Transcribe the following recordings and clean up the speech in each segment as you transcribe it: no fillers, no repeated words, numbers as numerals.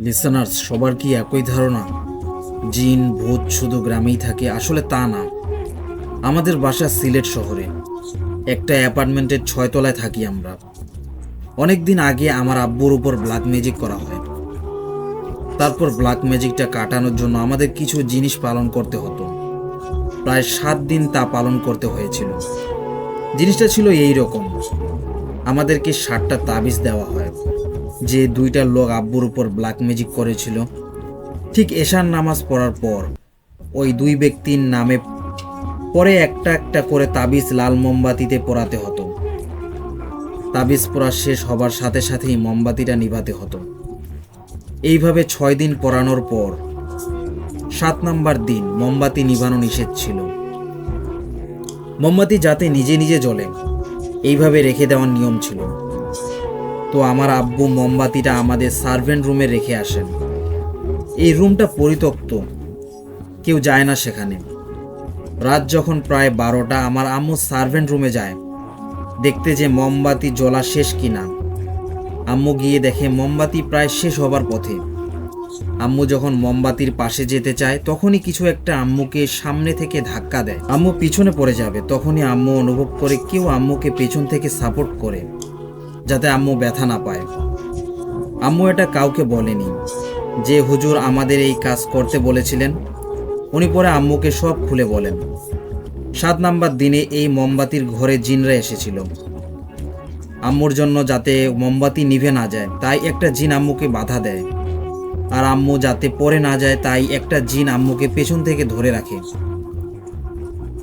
Listeners, সবার কি একই ধারণা জিন ভূত শুধু গ্রামেই থাকে? আসলে তা না। আমাদের বাসা সিলেট শহরে, একটা অ্যাপার্টমেন্টের 6 তলায় থাকি আমরা। অনেক দিন আগে আমার আব্বুর উপর ব্ল্যাক ম্যাজিক করা হয়। তারপর ব্ল্যাক ম্যাজিকটা কাটানোর জন্য আমাদের কিছু জিনিস পালন করতে হতো। প্রায় 7 দিন তা পালন করতে হয়েছিল। জিনিসটা ছিল এই রকম: আমাদেরকে 7টা তাবিজ দেওয়া হয়। যে 2টা লোক আব্বুর উপর ব্ল্যাক ম্যাজিক করেছিল, ঠিক এশার নামাজ পড়ার পর ওই 2 ব্যক্তির নামে পরে একটা একটা করে তাবিজ লাল মোমবাতিতে পোড়াতে হতো। তাবিজ পোড়া শেষ হবার সাথে সাথেই মোমবাতিটা নিভাতে হতো। এইভাবে 6 দিন পোড়ানোর পর 7 নম্বর দিন মোমবাতি নিভানো নিষেধ ছিল। মোমবাতি যাতে নিজে নিজে জ্বলে এইভাবে রেখে দেওয়ার নিয়ম ছিল। তো আমার আব্বু মোমবাতিটা আমাদের সার্ভেন্ট রুমে রেখে আসেন। এই রুমটা পরিত্যক্ত, কেউ যায় না সেখানে। রাত যখন প্রায় 12টা, আমার আম্মু সার্ভেন্ট রুমে যায় দেখতে যে মোমবাতি জ্বলা শেষ কিনা। আম্মু গিয়ে দেখে মোমবাতি প্রায় শেষ হবার পথে। আম্মু যখন মোমবাতির পাশে যেতে চায় তখনই কিছু একটা আম্মুকে সামনে থেকে ধাক্কা দেয়। আম্মু পিছনে পড়ে যাবে, তখনই আম্মু অনুভব করে কেউ আম্মুকে পেছন থেকে সাপোর্ট করে, যাতে আম্মু ব্যথা না পায়। আম্মু এটা কাউকে বলেনি যে হুজুর আমাদের এই কাজ করতে বলেছিলেন। উনি পরে আম্মুকে সব খুলে বলেন। 7 নম্বর দিনে এই মোমবাতির ঘরে জিনরা এসেছিল আম্মুর জন্য, যাতে মোমবাতি নিভে না যায় তাই একটা জিন আম্মুকে বাধা দেয়। আর আম্মু যাতে পড়ে না যায় তাই একটা জিন আম্মুকে পেছন থেকে ধরে রাখে।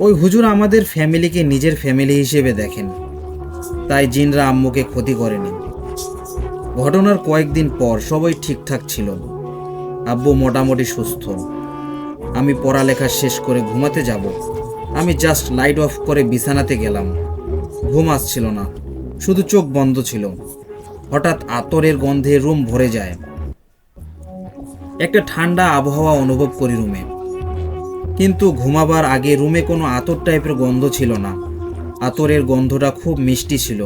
ওই হুজুর আমাদের ফ্যামিলিকে নিজের ফ্যামিলি হিসেবে দেখেন, তাই জিনরা আম্মুকে ক্ষতি করেনি। ঘটনার কয়েকদিন পর সবাই ঠিকঠাক ছিল। আব্বু মোটামুটি সুস্থ। আমি পড়ালেখা শেষ করে ঘুমাতে যাব। আমি জাস্ট লাইট অফ করে বিছানাতে গেলাম। ঘুম আসছিল না, শুধু চোখ বন্ধ ছিল। হঠাৎ আতরের গন্ধে রুম ভরে যায়। একটা ঠান্ডা আবহাওয়া অনুভব করি রুমে, কিন্তু ঘুমাবার আগে রুমে কোনো আতর টাইপের গন্ধ ছিল না। আতরের গন্ধটা খুব মিষ্টি ছিল।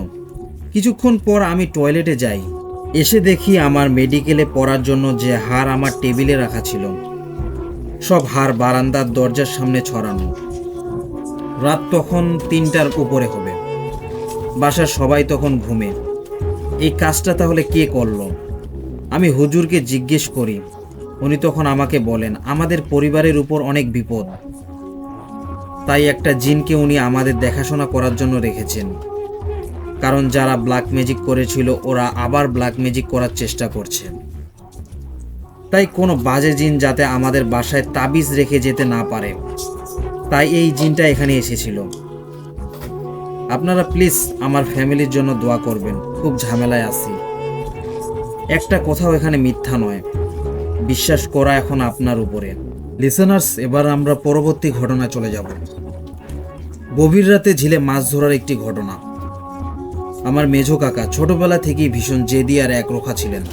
কিছুক্ষণ পর আমি টয়লেটে যাই। এসে দেখি আমার মেডিকেলে পড়ার জন্য যে হার আমার টেবিলে রাখা ছিল, সব হার বারান্দার দরজার সামনে ছড়ানো। রাত তখন 3টার উপরে হবে। বাসার সবাই তখন ঘুমে। এই কাজটা তাহলে কে করলো? আমি হুজুরকে জিজ্ঞেস করি। উনি তখন আমাকে বলেন আমাদের পরিবারের উপর অনেক বিপদ, তাই একটা জিনকে উনি আমাদের দেখাশোনা করার জন্য রেখেছেন। কারণ যারা ব্ল্যাক ম্যাজিক করেছিল ওরা আবার ব্ল্যাক ম্যাজিক করার চেষ্টা করছে। তাই কোনো বাজে জিন যাতে আমাদের বাসায় তাবিজ রেখে যেতে না পারে, তাই এই জিনটা এখানে এসেছিল। আপনারা প্লিজ আমার ফ্যামিলির জন্য দোয়া করবেন, খুব ঝামেলায় আছি। একটা কথাও এখানে মিথ্যা নয়, বিশ্বাস করা এখন আপনার উপরে। লিসেনার্স, এবার আমরা পরবর্তী ঘটনায় চলে যাব। গভীর রাতে ঝিলে মাছ ধরার একটি ঘটনা। আমার মেঝো কাকা ছোটবেলা থেকেই ভীষণ জেদি আর একরোখা ছিলেন।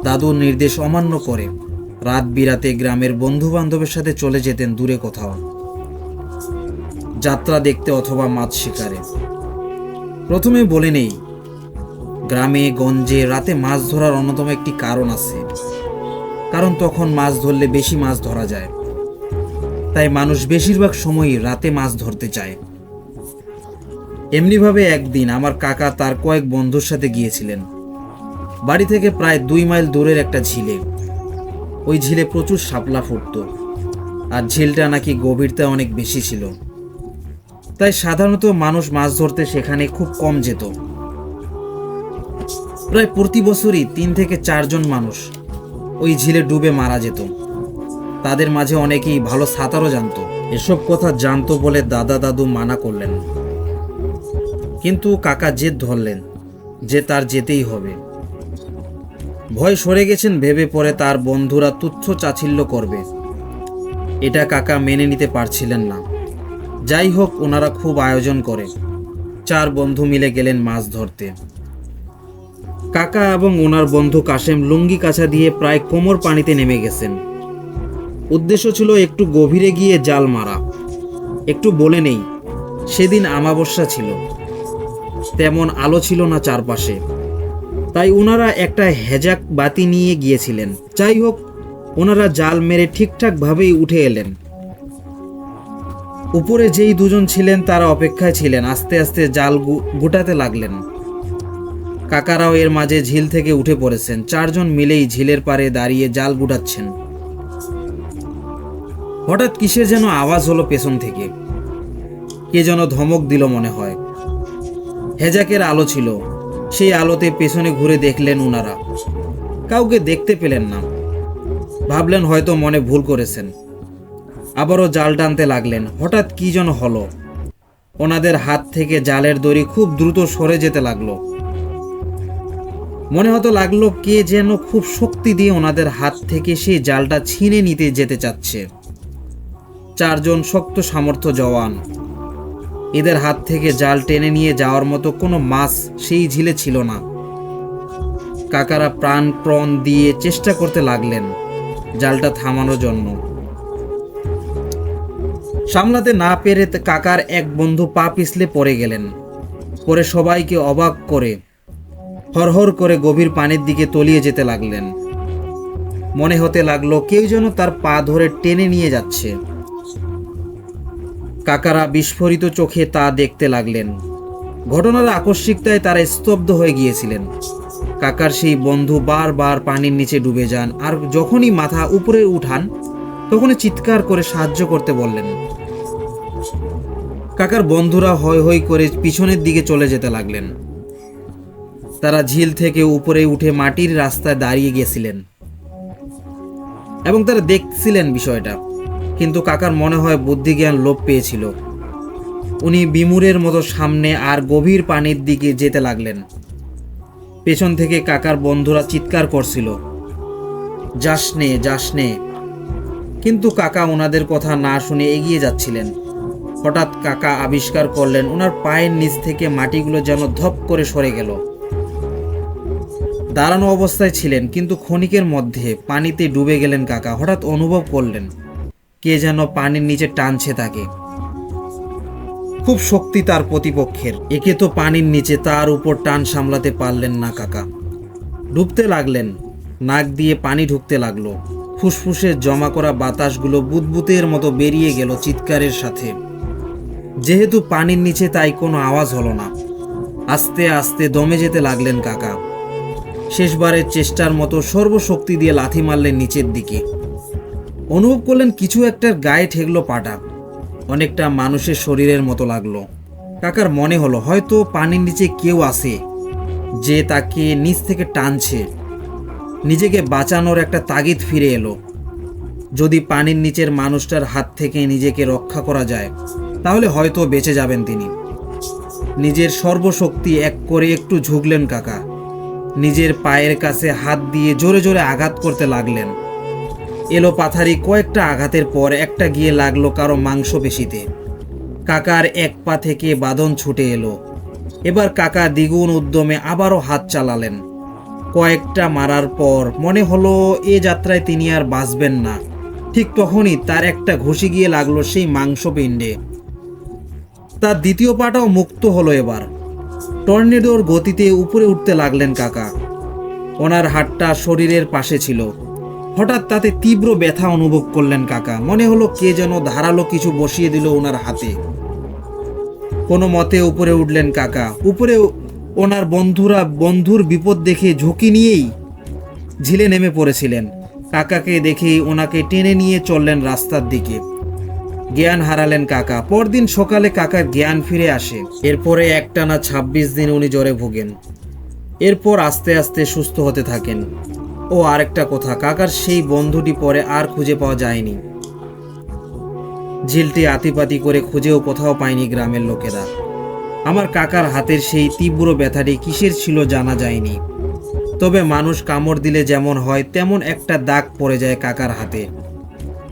দাদুর নির্দেশ অমান্য করে রাত বিরাতে গ্রামের বন্ধু বান্ধবের সাথে চলে যেতেন দূরে কোথাও, যাত্রা দেখতে অথবা মাছ শিকারে। প্রথমে বলে নেই, গ্রামে গঞ্জে রাতে মাছ ধরার অন্যতম একটি কারণ আছে। কারণ তখন মাছ ধরলে বেশি মাছ ধরা যায়, তাই মানুষ বেশিরভাগ সময়ই রাতে মাছ ধরতে চায়। এমনিভাবে একদিন আমার কাকা তার কয়েক বন্ধুর সাথে গিয়েছিলেন বাড়ি থেকে প্রায় 2 মাইল দূরের একটা ঝিলে। ওই ঝিলে প্রচুর শাপলা ফুটত, আর ঝিলটা নাকি গভীরতা অনেক বেশি ছিল, তাই সাধারণত মানুষ মাছ ধরতে সেখানে খুব কম যেত। প্রায় প্রতি বছরই 3 থেকে 4 জন মানুষ ওই ঝিলে ডুবে মারা যেত। তাদের মাঝে অনেকেই ভালো সাঁতারও জানতো। এসব কথা জানতো বলে দাদা দাদু মানা করলেন, কিন্তু কাকা জেদ ধরলেন যে তার যেতেই হবে। ভয় সরে গেছেন ভেবে পরে তার বন্ধুরা তুচ্ছ চাছিল্য করবে, এটা কাকা মেনে নিতে পারছিলেন না। যাই হোক, ওনারা খুব আয়োজন করে 4 বন্ধু মিলে গেলেন মাছ ধরতে। কাকা এবং ওনার বন্ধু কাশেম লুঙ্গি কাছা দিয়ে প্রায় কোমর পানিতে নেমে গেছেন। উদ্দেশ্য ছিল একটু গভীরে গিয়ে জাল মারা। একটু বলে নেই, সেদিন আমাবস্যা ছিল, তেমন আলো ছিল না চারপাশে, তাই ওনারা একটা হেজাক বাতি নিয়ে গিয়েছিলেন। যাই হোক, ওনারা জাল মেরে ঠিকঠাকভাবেই উঠে এলেন। উপরে যেই দুজন ছিলেন তারা অপেক্ষায় ছিলেন, আস্তে আস্তে জাল গুটাতে লাগলেন। কাকারাও এর মাঝে ঝিল থেকে উঠে পড়েছেন। চারজন মিলেই ঝিলের পাড়ে দাঁড়িয়ে জাল গুটাচ্ছেন। হঠাৎ কিসের যেন আওয়াজ হলো পেছন থেকে। কে যেন ধমক দিল মনে হয়। হেজাকের আলো ছিল, সেই আলোতে পেছনে ঘুরে দেখলেন ওনারা। কাউকে দেখতে পেলেন না। ভাবলেন হয়তো মনে ভুল করেছেন। আবারও জাল টানতে লাগলেন। হঠাৎ কি যেন হলো। ওনাদের হাত থেকে জালের দড়ি খুব দ্রুত সরে যেতে লাগলো। মনে হতো লাগলো কে যেন খুব শক্তি দিয়ে ওনাদের হাত থেকে সেই জালটা ছিনে নিতে যেতে চাচ্ছে। চারজন শক্ত সামর্থ্য জওয়ান। এদের হাত থেকে জাল টেনে নিয়ে যাওয়ার মতো কোনো মাছ সেই ঝিলে ছিল না। কাকারা প্রাণ দিয়ে চেষ্টা করতে লাগলেন জালটা থামানোর জন্য। সামলাতে না পেরে কাকার এক বন্ধু পা পিছলে পড়ে গেলেন। পরে সবাইকে অবাক করে হরহর করে গভীর পানির দিকে তলিয়ে যেতে লাগলেন। মনে হতে লাগলো কেউ যেন তার পা ধরে টেনে নিয়ে যাচ্ছে। কাকারা বিস্ফোরিত চোখে তা দেখতে লাগলেন। ঘটনার আকস্মিকতায় তারা স্তব্ধ হয়ে গিয়েছিলেন। কাকার সেই বন্ধু বারবার পানির নিচে ডুবে যান, আর যখনই মাথা উপরে উঠান তখনই চিৎকার করে সাহায্য করতে বললেন। কাকার বন্ধুরা হৈ হৈ করে পিছনের দিকে চলে যেতে লাগলেন। তারা ঝিল থেকে উপরে উঠে মাটির রাস্তায় দাঁড়িয়ে গেছিলেন এবং তারা দেখছিলেন বিষয়টা। কিন্তু কাকার মনে হয় বুদ্ধিজ্ঞান লোপ পেয়েছিল। উনি বিমূঢ়ের মতো সামনে আর গভীর পানির দিকে যেতে লাগলেন। পেছন থেকে কাকার বন্ধুরা চিৎকার করছিল, যাসনে যাসনে। কিন্তু কাকা ওনাদের কথা না শুনে এগিয়ে যাচ্ছিলেন। হঠাৎ কাকা আবিষ্কার করলেন ওনার পায়ের নিচ থেকে মাটিগুলো যেন ধপ করে সরে গেল। দাঁড়ানো অবস্থায় ছিলেন, কিন্তু ক্ষণিকের মধ্যে পানিতে ডুবে গেলেন কাকা। হঠাৎ অনুভব করলেন কে যেন পানির নিচে টানছে তাকে। খুব শক্তি তার প্রতিপক্ষের। একে তো পানির নিচে, তার উপর টান সামলাতে পারলেন না কাকা। ডুবতে লাগলেন। নাক দিয়ে পানি ঢুকতে লাগলো। ফুসফুসে জমা করা বাতাসগুলো বুদবুদের মতো বেরিয়ে গেল চিৎকারের সাথে। যেহেতু পানির নিচে তাই কোনো আওয়াজ হলো না। আস্তে আস্তে দমে যেতে লাগলেন কাকা। শেষবারের চেষ্টার মতো সর্বশক্তি দিয়ে লাথি মারলেন নিচের দিকে। অনুভব করলেন কিছু একটার গায়ে ঠেকলো পাটা। অনেকটা মানুষের শরীরের মতো লাগলো। কাকার মনে হলো হয়তো পানির নিচে কেউ আছে যে তাকে নিচ থেকে টানছে। নিজেকে বাঁচানোর একটা তাগিদ ফিরে এলো। যদি পানির নিচের মানুষটার হাত থেকে নিজেকে রক্ষা করা যায় তাহলে হয়তো বেঁচে যাবেন তিনি। নিজের সর্বশক্তি এক করে একটু ঝুঁকলেন কাকা। নিজের পায়ের কাছে হাত দিয়ে জোরে জোরে আঘাত করতে লাগলেন। এলো পাথারি কয়েকটা আঘাতের পর একটা গিয়ে লাগলো কারো মাংসপেশিতে। কাকার এক পা থেকে বাঁধন ছুটে এলো। এবার কাকা দ্বিগুণ উদ্যমে আবারও হাত চালালেন। কয়েকটা মারার পর মনে হলো এ যাত্রায় তিনি আর বাঁচবেন না। ঠিক তখনই তার একটা ঘুষি গিয়ে লাগলো সেই মাংসপিণ্ডে। তার দ্বিতীয় পাটাও মুক্ত হলো। এবার টর্নেডোর গতিতে উপরে উঠতে লাগলেন কাকা। ওনার হাতটা শরীরের পাশে ছিল। হঠাৎ তাতে তীব্র ব্যথা অনুভব করলেন কাকা। মনে হলো কে যেন ধারালো কিছু বসিয়ে দিল ওনার হাতে। কোনো মতে উপরে উঠলেন কাকা। উপরে ওনার বন্ধুর বিপদ দেখে ঝুঁকি নিয়েই ঝিলে নেমে পড়েছিলেন। কাকাকে দেখেই ওনাকে টেনে নিয়ে চললেন রাস্তার দিকে। জ্ঞান হারালেন কাকা। পরদিন সকালে কাকার জ্ঞান ফিরে আসে। এরপরে একটানা 26 দিন উনি জ্বরে ভোগেন। এরপর আস্তে আস্তে সুস্থ হতে থাকেন। ও আরেকটা কথা, কাকার সেই বন্ধুটি পরে আর খুঁজে পাওয়া যায়নি। ঝিলটি আতিপাতি করে খুঁজেও কোথাও পায়নি গ্রামের লোকেরা। আমার কাকার হাতের সেই তীব্র ব্যথাটি কিসের ছিল জানা যায়নি। তবে মানুষ কামড় দিলে যেমন হয় তেমন একটা দাগ পড়ে যায় কাকার হাতে।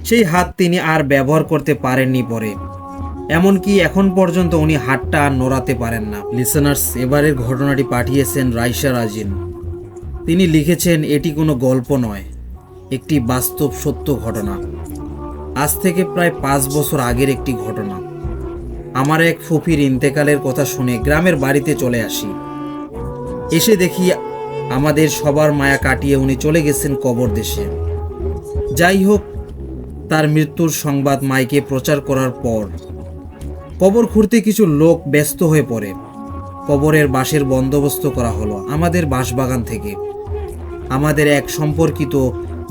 সেই হাত তিনি আর ব্যবহার করতে পারেননি পরে। এমনকি এখন পর্যন্ত উনি হাতটা আর নড়াতে পারেন না। লিসেনার্স, এবারের ঘটনাটি পাঠিয়েছেন রাইসা রাজিন। তিনি লিখেছেন এটি কোনো গল্প নয়, একটি বাস্তব সত্য ঘটনা। আজ থেকে প্রায় 5 বছর আগের একটি ঘটনা। আমার এক ফুফির ইন্তেকালের কথা শুনে গ্রামের বাড়িতে চলে আসি। এসে দেখি আমাদের সবার মায়া কাটিয়ে উনি চলে গেছেন কবর দেশে। যাই হোক, তার মৃত্যুর সংবাদ মাইকে প্রচার করার পর কবর খুঁড়তে কিছু লোক ব্যস্ত হয়ে পড়ে। কবরের বাঁশের বন্দোবস্ত করা হলো আমাদের বাঁশবাগান থেকে। আমাদের এক সম্পর্কিত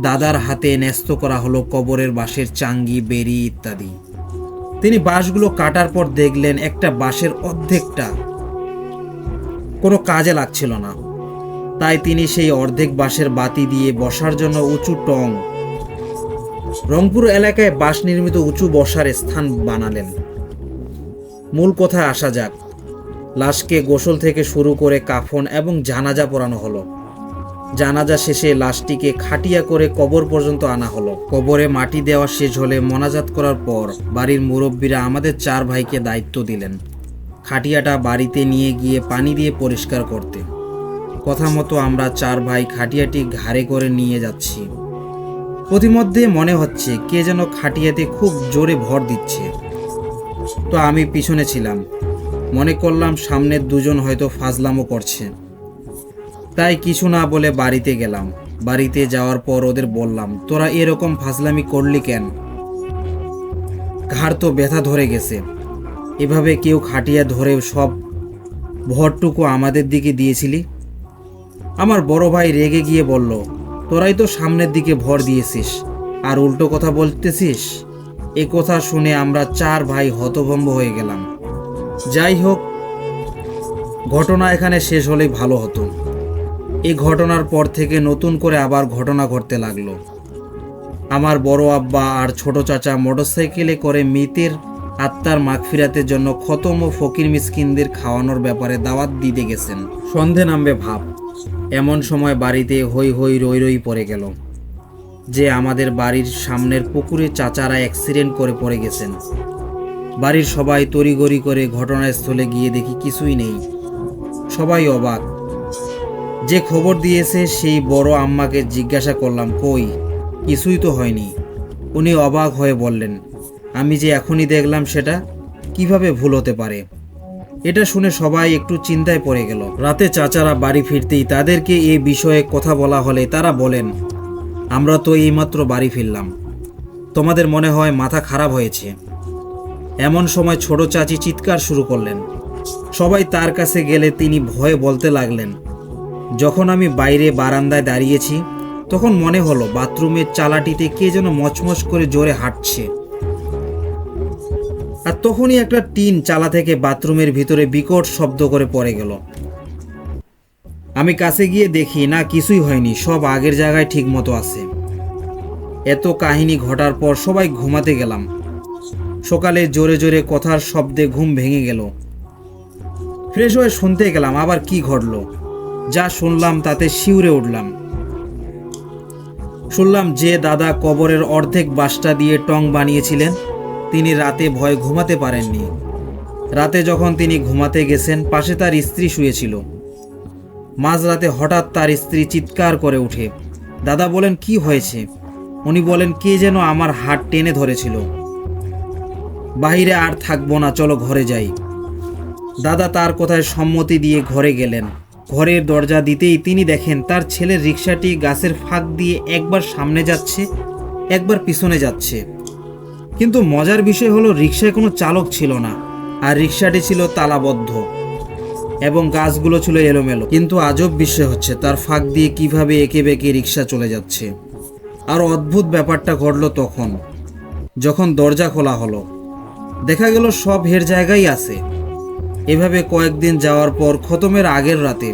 দাদার হাতে ন্যস্ত করা হলো কবরের বাঁশের চাঙ্গি, বেড়ি ইত্যাদি। তিনি বাঁশগুলো কাটার পর দেখলেন একটা বাঁশের অর্ধেকটা কোনো কাজে লাগছিল না। তাই তিনি সেই অর্ধেক বাঁশের বাতি দিয়ে বসার জন্য উঁচু টং, রংপুর এলাকায় বাঁশ নির্মিত উঁচু বসার স্থান বানালেন। মূল কথায় আসা যাক। লাশকে গোসল থেকে শুরু করে কাফন এবং জানাজা পড়ানো হলো। জানাজা শেষে লাশটিকে খাটিয়া করে কবর পর্যন্ত আনা হলো। কবরে মাটি দেওয়া শেষ হলে মোনাজাত করার পর বাড়ির মুরব্বীরা আমাদের 4 ভাইকে দায়িত্ব দিলেন খাটিয়াটা বাড়িতে নিয়ে গিয়ে পানি দিয়ে পরিষ্কার করতে। কথা মতো আমরা 4 ভাই খাটিয়াটি ঘাড়ে করে নিয়ে যাচ্ছি। প্রতিমধ্যে মনে হচ্ছে কে যেন খাটিয়াতে খুব জোরে ভর দিচ্ছে। তো আমি পিছনে ছিলাম, মনে করলাম সামনের দুজন হয়তো ফাজলামো করছে, তাই কিছু না বলে বাড়িতে গেলাম। বাড়িতে যাওয়ার পর ওদের বললাম, তোরা এরকম ফাজলামি করলি কেন? ঘাড় তো ব্যথা ধরে গেছে। এভাবে কেউ খাটিয়া ধরে সব ভরটুকু আমাদের দিকে দিয়েছিলি? আমার বড় ভাই রেগে গিয়ে বলল, তোরাই তো সামনের দিকে ভর দিয়েছিস আর উল্টো কথা বলতেছিস। এ কথা শুনে আমরা 4 ভাই হতভম্ব হয়ে গেলাম। যাই হোক, ঘটনা এখানে শেষ হলেই ভালো হতো। এই ঘটনার পর থেকে নতুন করে আবার ঘটনা ঘটতে লাগলো। আমার বড় আব্বা আর ছোট চাচা মোটরসাইকেলে করে মৃতের আত্মার মাগফিরাতের জন্য খতম ও ফকির মিসকিনদের খাওয়ানোর ব্যাপারে দাওয়াত দিতে গেছেন। সন্ধে নামবে ভাব। এমন সময় বাড়িতে হই হই রই রই পড়ে গেল যে আমাদের বাড়ির সামনের পুকুরে চাচারা অ্যাক্সিডেন্ট করে পড়ে গেছেন। বাড়ির সবাই তড়িঘড়ি করে ঘটনাস্থলে গিয়ে দেখি কিছুই নেই। সবাই অবাক। যে খবর দিয়েছে সেই বড় আম্মাকে জিজ্ঞাসা করলাম, কই, কিছুই তো হয়নি। উনি অবাক হয়ে বললেন, আমি যে এখনই দেখলাম সেটা কিভাবে ভুল হতে পারে। এটা শুনে সবাই একটু চিন্তায় পড়ে গেল। রাতে চাচারা বাড়ি ফিরতেই তাদেরকে এ বিষয়ে কথা বলা হলে তারা বলেন, আমরা তো এইমাত্র বাড়ি ফিরলাম, তোমাদের মনে হয় মাথা খারাপ হয়েছে। এমন সময় ছোট চাচি চিৎকার শুরু করলেন। সবাই তার কাছে গেলে তিনি ভয়ে বলতে লাগলেন, যখন আমি বাইরে বারান্দায় দাঁড়িয়েছি তখন মনে হলো বাথরুমের চালাটিতে কে যেন মচমচ করে জোরে হাঁটছে। আর তখনই একটা টিন চালা থেকে বাথরুমের ভিতরে বিকট শব্দ করে পড়ে গেল। আমি কাছে গিয়ে দেখি না, কিছুই হয়নি, সব আগের জায়গায় ঠিক মতো আছে। এত কাহিনী ঘটার পর সবাই ঘুমাতে গেলাম। সকালে জোরে জোরে কথার শব্দে ঘুম ভেঙে গেল। ফ্রেশ হয়ে শুনতে গেলাম আবার কি ঘটলো। যা শুনলাম তাতে শিউরে উঠলাম। শুনলাম যে দাদা কবরের অর্ধেক বাঁশটা দিয়ে টং বানিয়েছিলেন, তিনি রাতে ভয়ে ঘুমাতে পারেননি। রাতে যখন তিনি ঘুমাতে গেছেন, পাশে তার স্ত্রী শুয়েছিল। মাঝরাতে হঠাৎ তার স্ত্রী চিৎকার করে উঠে। দাদা বলেন, কি হয়েছে? উনি বলেন, কে যেন আমার হাত টেনে ধরেছিল। বাহিরে আর থাকবো না, চলো ঘরে যাই। দাদা তার কথায় সম্মতি দিয়ে ঘরে গেলেন। ঘরের দরজা দিতেই তিনি দেখেন তার ছেলের রিকশাটি গাছের ফাঁক দিয়ে একবার সামনে যাচ্ছে, একবার পিছনে যাচ্ছে। কিন্তু মজার বিষয় হলো রিকশায় কোনো চালক ছিল না, আর রিকশাটি ছিল তালাবদ্ধ এবং গাছগুলো ছিল এলোমেলো। কিন্তু আজব বিষয় হচ্ছে তার ফাঁক দিয়ে কিভাবে এঁকে বেঁকে রিকশা চলে যাচ্ছে। আর অদ্ভুত ব্যাপারটা ঘটল তখন, যখন দরজা খোলা হলো। দেখা গেল সব হের জায়গায় আছে। এভাবে কয়েকদিন যাওয়ার পর খতমের আগের রাতে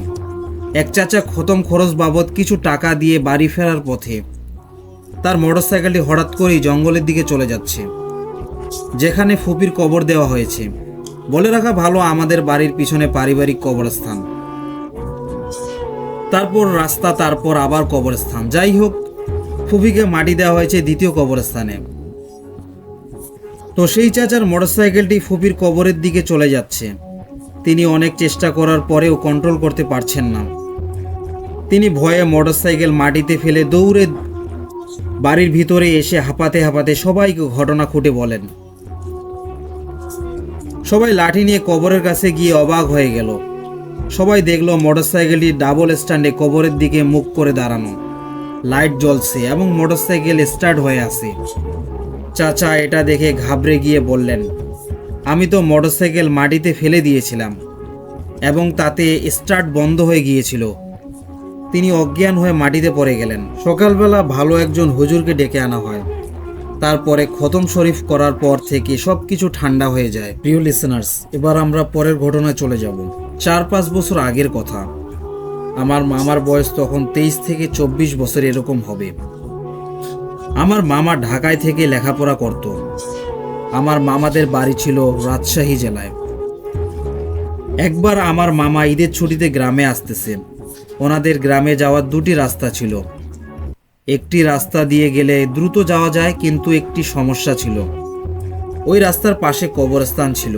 এক চাচা খতম খরচ বাবদ কিছু টাকা দিয়ে বাড়ি ফেরার পথে তার মোটরসাইকেলটি হঠাৎ করেই জঙ্গলের দিকে চলে যাচ্ছে, যেখানে ফুপির কবর দেওয়া হয়েছে। বলে রাখা ভালো, আমাদের বাড়ির পিছনে পারিবারিক কবরস্থান, তারপর রাস্তা, তারপর আবার কবরস্থান। যাই হোক, ফুপিকে মাটি দেওয়া হয়েছে দ্বিতীয় কবরস্থানে। তো সেই চাচার মোটরসাইকেলটি ফুপির কবরের দিকে চলে যাচ্ছে। তিনি অনেক চেষ্টা করার পরেও কন্ট্রোল করতে পারছেন না। তিনি ভয়ে মোটরসাইকেল মাটিতে ফেলে দৌড়ে বাড়ির ভিতরে এসে হাঁপাতে হাঁপাতে সবাইকে ঘটনা খুঁটে বলেন। সবাই লাঠি নিয়ে কবরের কাছে গিয়ে অবাক হয়ে গেল। সবাই দেখলো মোটরসাইকেলটি ডাবল স্ট্যান্ডে কবরের দিকে মুখ করে দাঁড়ানো, লাইট জ্বলছে এবং মোটরসাইকেল স্টার্ট হয়ে আছে। চাচা এটা দেখে ঘাবড়ে গিয়ে বললেন, আমি তো মোটরসাইকেল মাটিতে ফেলে দিয়েছিলাম এবং তাতে স্টার্ট বন্ধ হয়ে গিয়েছিল। তিনি অজ্ঞান হয়ে মাটিতে পড়ে গেলেন। সকালবেলা ভালো একজন হুজুরকে ডেকে আনা হয়। তারপরে খতম শরীফ করার পর থেকে সবকিছু ঠান্ডা হয়ে যায়। প্রিয় লিসেনার্স, এবার আমরা পরের ঘটনায় চলে যাব। 4-5 বছর আগের কথা। আমার মামার বয়স তখন 23 থেকে 24 বছর এরকম হবে। আমার মামা ঢাকায় থেকে লেখাপড়া করত। আমার মামাদের বাড়ি ছিল রাজশাহী জেলায়। একবার আমার মামা ঈদের ছুটিতে গ্রামে আসতেছে। ওনাদের গ্রামে যাওয়ার দুটি রাস্তা ছিল। একটি রাস্তা দিয়ে গেলে দ্রুত যাওয়া যায়, কিন্তু একটি সমস্যা ছিল। ওই রাস্তার পাশে কবরস্থান ছিল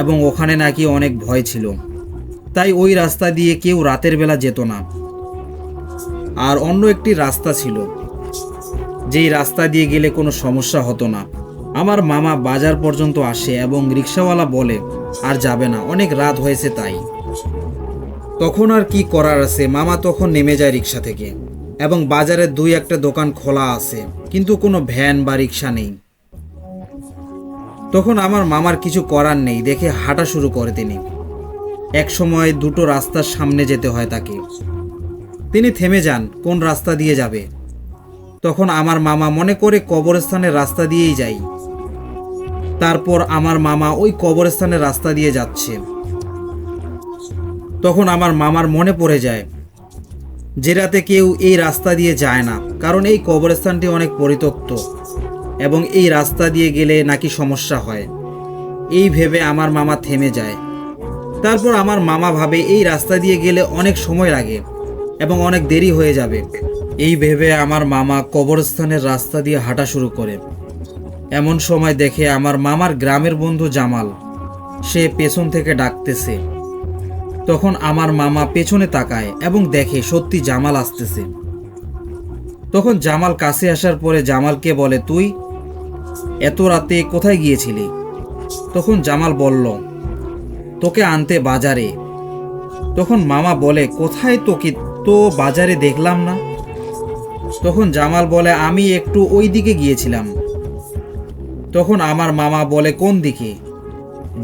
এবং ওখানে নাকি অনেক ভয় ছিল, তাই ওই রাস্তা দিয়ে কেউ রাতের বেলা যেত না। আর অন্য একটি রাস্তা ছিল, যেই রাস্তা দিয়ে গেলে কোনো সমস্যা হতো না। আমার মামা বাজার পর্যন্ত আসে এবং রিক্সাওয়ালা বলে আর যাবে না, অনেক রাত হয়েছে তাই। তখন আর কি করার আছে, মামা তখন নেমে যায় রিক্সা থেকে এবং বাজারে 2-1টা দোকান খোলা আছে, কিন্তু কোনো ভ্যান বা রিক্সা নেই। তখন আমার মামার কিছু করার নেই দেখে হাঁটা শুরু করে তিনি। এক সময় দুটো রাস্তার সামনে যেতে হয় তাকে। তিনি থেমে যান, কোন রাস্তা দিয়ে যাবে। তখন আমার মামা মনে করে কবরস্থানের রাস্তা দিয়েই যাই। তারপর আমার মামা ওই কবরস্থানের রাস্তা দিয়ে যাচ্ছে। তখন আমার মামার মনে পড়ে যায় যে রাতে কেউ এই রাস্তা দিয়ে যায় না, কারণ এই কবরস্থানটি অনেক পরিত্যক্ত এবং এই রাস্তা দিয়ে গেলে নাকি সমস্যা হয়। এই ভেবে আমার মামা থেমে যায়। তারপর আমার মামা ভাবে এই রাস্তা দিয়ে গেলে অনেক সময় লাগে এবং অনেক দেরি হয়ে যাবে। এই ভেবে আমার মামা কবরস্থানের রাস্তা দিয়ে হাঁটা শুরু করে। এমন সময় দেখে আমার মামার গ্রামের বন্ধু জামাল, সে পেছন থেকে ডাকতেছে। তখন আমার মামা পেছনে তাকায় এবং দেখে সত্যি জামাল আসতেছে। তখন জামাল কাছে আসার পরে জামালকে বলে, তুই এত রাতে কোথায় গিয়েছিলি? তখন জামাল বলল, তোকে আনতে বাজারে। তখন মামা বলে, কোথায় তোকে তো বাজারে দেখলাম না। তখন জামাল বলে, আমি একটু ওই দিকে গিয়েছিলাম। তখন আমার মামা বলে, কোন দিকে?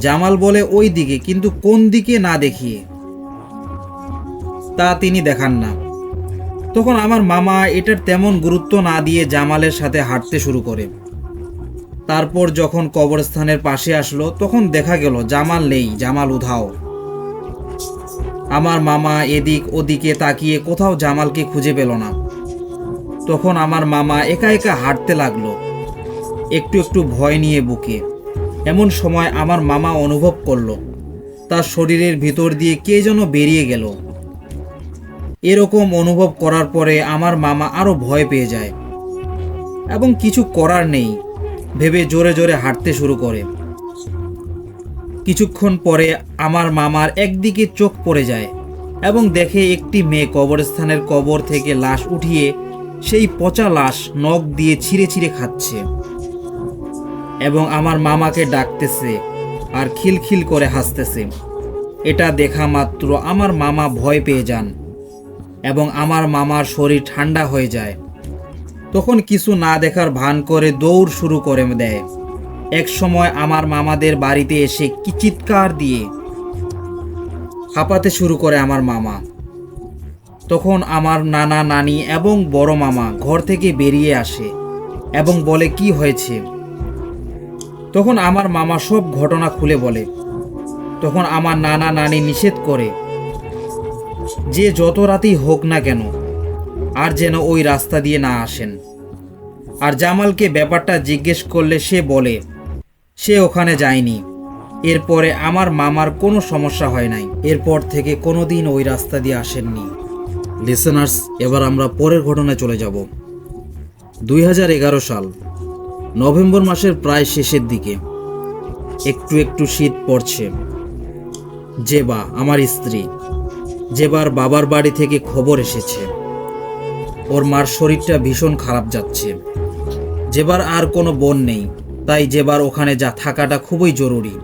জামাল বলে, ওই দিকে, কিন্তু কোন দিকে না দেখিয়ে তা তিনি দেখান না। তখন আমার মামা এটার তেমন গুরুত্ব না দিয়ে জামালের সাথে হাঁটতে শুরু করে। তারপর যখন কবরস্থানের পাশে আসলো তখন দেখা গেল জামাল নেই, জামাল উধাও। আমার মামা এদিক ওদিকে তাকিয়ে কোথাও জামালকে খুঁজে পেল না। তখন আমার মামা একা একা হাঁটতে লাগলো, একটু একটু ভয় নিয়ে বুকে। এমন সময় আমার মামা অনুভব করলো তার শরীরের ভিতর দিয়ে কে যেন বেরিয়ে গেল। এরকম অনুভব করার পরে আমার মামা আরো ভয় পেয়ে যায় এবং কিছু করার নেই ভেবে জোরে জোরে হাঁটতে শুরু করে। কিছুক্ষণ পরে আমার মামার একদিকে চোখ পড়ে যায় এবং দেখে একটি মেয়ে কবরস্থানের কবর থেকে লাশ উঠিয়ে সেই পচা লাশ নখ দিয়ে ছিঁড়ে ছিঁড়ে খাচ্ছে এবং আমার মামাকে ডাকতেছে আর খিলখিল করে হাসতেছে। এটা দেখা মাত্র আমার মামা ভয় পেয়ে যান এবং আমার মামার শরীর ঠান্ডা হয়ে যায়। তখন কিছু না দেখার ভান করে দৌড় শুরু করে দেয়। এক সময় আমার মামাদের বাড়িতে এসে কি চিৎকার দিয়ে হাঁপাতে শুরু করে আমার মামা। তখন আমার নানা নানি এবং বড় মামা ঘর থেকে বেরিয়ে আসে এবং বলে, কি হয়েছে? তখন আমার মামা সব ঘটনা খুলে বলে। তখন আমার নানা নানি নিষেধ করে যে যত রাতেই হোক না কেন আর যেন ওই রাস্তা দিয়ে না আসেন। আর জামালকে ব্যাপারটা জিজ্ঞেস করলে সে বলে সে ওখানে যায়নি। এরপরে আমার মামার কোনো সমস্যা হয় নাই, এরপর থেকে কোনোদিন ওই রাস্তা দিয়ে আসেননি। লিসেনার্স, এবার আমরা পরের ঘটনায় চলে যাব। 2011 সাল নভেম্বর মাসের প্রায় শেষের দিকে, একটু একটু শীত পড়ছে। জেবা, আমার স্ত্রী, জেবার বাবার বাড়ি থেকে খবর এসেছে ওর মার শরীরটা ভীষণ খারাপ যাচ্ছে। জেবার আর কোনো বোন নেই, তাই জেবার ওখানে থাকাটা খুবই জরুরি।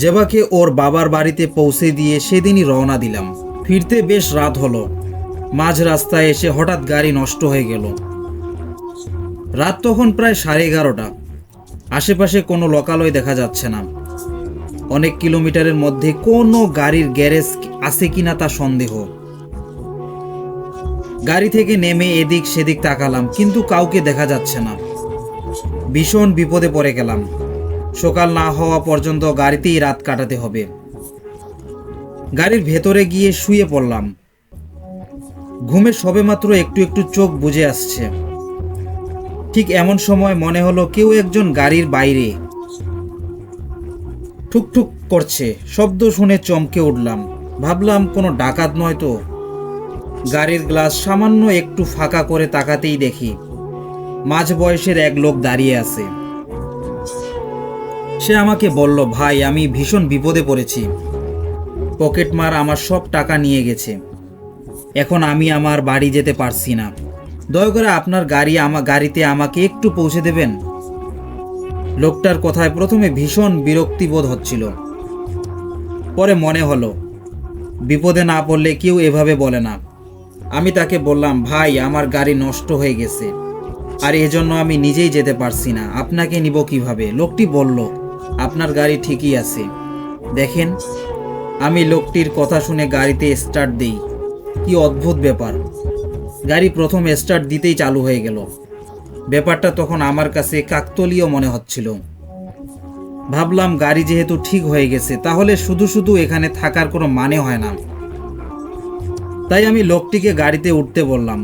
জেবাকে ওর বাবার বাড়িতে পৌঁছে দিয়ে সেদিনই রওনা দিলাম। ফিরতে বেশ রাত হলো। মাঝ রাস্তায় এসে হঠাৎ গাড়ি নষ্ট হয়ে গেল। রাত তখন প্রায় 11:30। আশেপাশে কোনো লোকালয় দেখা যাচ্ছে না। অনেক কিলোমিটারের মধ্যে কোনো গাড়ির গ্যারেজ আছে কিনা তা সন্দেহ। গাড়ি থেকে নেমে এদিক সেদিক তাকালাম, কিন্তু কাউকে দেখা যাচ্ছে না। ভীষণ বিপদে পড়ে গেলাম। সকাল না হওয়া পর্যন্ত গাড়িতেই রাত কাটাতে হবে। গাড়ির ভেতরে গিয়ে শুয়ে পড়লাম। ঘুমে সবেমাত্র একটু একটু চোখ বুজে আসছে। ঠিক এমন সময় মনে হলো কেউ একজন গাড়ির বাইরে ঠুকঠুক করছে। শব্দ শুনে চমকে উঠলাম। ভাবলাম কোনো ডাকাত নয় তো। গাড়ির গ্লাস সামান্য একটু ফাঁকা করে তাকাতেই দেখি মাঝ বয়সের এক লোক দাঁড়িয়ে আছে। সে আমাকে বলল, ভাই, আমি ভীষণ বিপদে পড়েছি। পকেটমার আমার সব টাকা নিয়ে গেছে। এখন আমি আমার বাড়ি যেতে পারছি না। দয়া করে আপনার গাড়িতে আমাকে একটু পৌঁছে দেবেন। লোকটার কথায় প্রথমে ভীষণ বিরক্তিবোধ হচ্ছিল। পরে মনে হলো বিপদে না পড়লে কেউ এভাবে বলে না। আমি তাকে বললাম, ভাই, আমার গাড়ি নষ্ট হয়ে গেছে, আর এজন্য আমি নিজেই যেতে পারছি না। আপনাকে নিব কিভাবে? লোকটি বলল, আপনার গাড়ি ঠিকই আছে, দেখেন। আমি লোকটির কথা শুনে গাড়িতে স্টার্ট দেই। কি অদ্ভুত ব্যাপার, গাড়ি প্রথম স্টার্ট দিতেই চালু হয়ে গেল। ব্যাপারটা তখন আমার কাছে কাকতালীয় মনে হচ্ছিল। ভাবলাম, গাড়ি যেহেতু ঠিক হয়ে গেছে, তাহলে শুধু শুধু এখানে থাকার কোনো মানে হয় না। তাই আমি লোকটিকে গাড়িতে উঠতে বললাম।